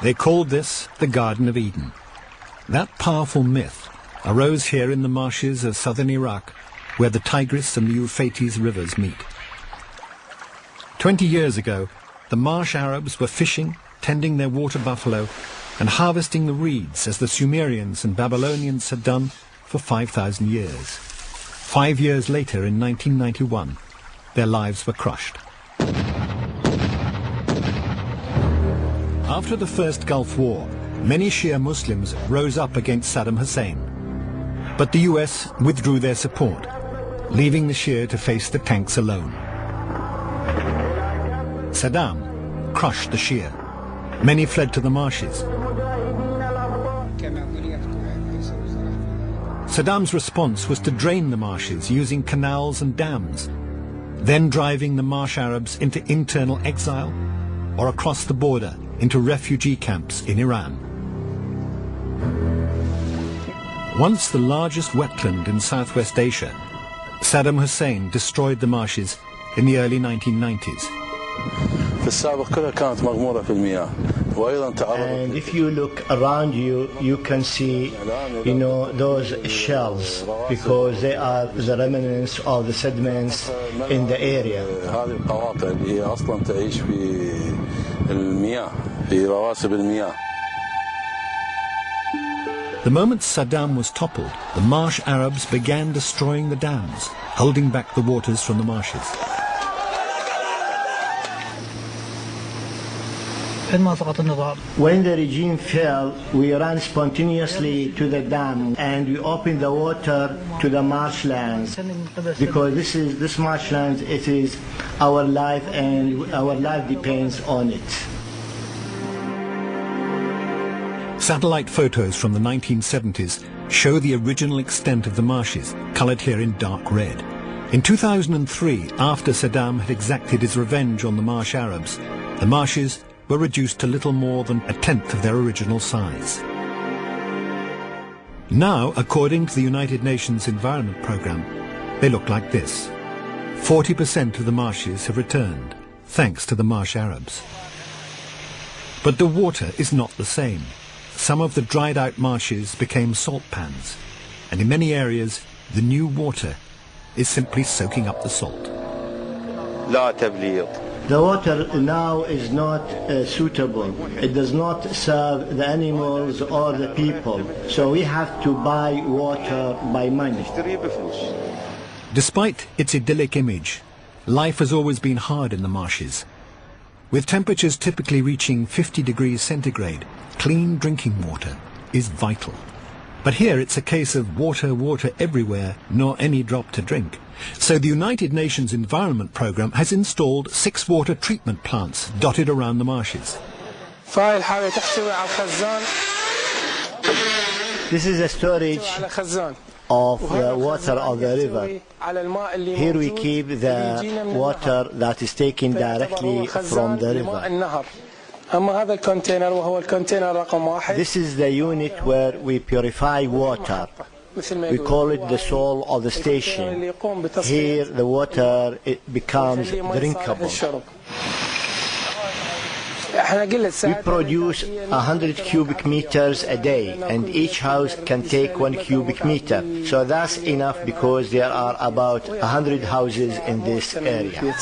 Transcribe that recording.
They called this the Garden of Eden. That powerful myth arose here in the marshes of southern Iraq, where the Tigris and the Euphrates rivers meet. 20 years ago, the Marsh Arabs were fishing, tending their water buffalo, and harvesting the reeds as the Sumerians and Babylonians had done for 5,000 years. 5 years later, in 1991, their lives were crushed. After the First Gulf War, many Shia Muslims rose up against Saddam Hussein. But the US withdrew their support, leaving the Shia to face the tanks alone. Saddam crushed the Shia. Many fled to the marshes. Saddam's response was to drain the marshes using canals and dams, then driving the Marsh Arabs into internal exile or across the border into refugee camps in Iran. Once the largest wetland in Southwest Asia, Saddam Hussein destroyed the marshes in the early 1990s. And if you look around you, you can see, those shells, because they are the remnants of the sediments in the area. The moment Saddam was toppled, the Marsh Arabs began destroying the dams, holding back the waters from the marshes. When the regime fell, we ran spontaneously to the dam and we opened the water to the marshlands, because this marshlands, it is our life and our life depends on it. Satellite photos from the 1970s show the original extent of the marshes, coloured here in dark red. In 2003, after Saddam had exacted his revenge on the Marsh Arabs, the marshes were reduced to little more than a tenth of their original size. Now, according to the United Nations Environment Programme, they look like this. 40% of the marshes have returned, thanks to the Marsh Arabs. But the water is not the same. Some of the dried out marshes became salt pans, and in many areas the new water is simply soaking up the salt. The water now is not suitable. It does not serve the animals or the people, so we have to buy water by money. Despite its idyllic image, life has always been hard in the marshes. With temperatures typically reaching 50 degrees centigrade, clean drinking water is vital. But here it's a case of water everywhere, nor any drop to drink. So the United Nations Environment Programme has installed 6 water treatment plants dotted around the marshes. This is a storage of the water of the river. Here we keep the water that is taken directly from the river. This is the unit where we purify water. We call it the soul of the station. Here the water, it becomes drinkable. We produce 100 cubic meters a day, and each house can take 1 cubic meter. So that's enough, because there are about 100 houses in this area.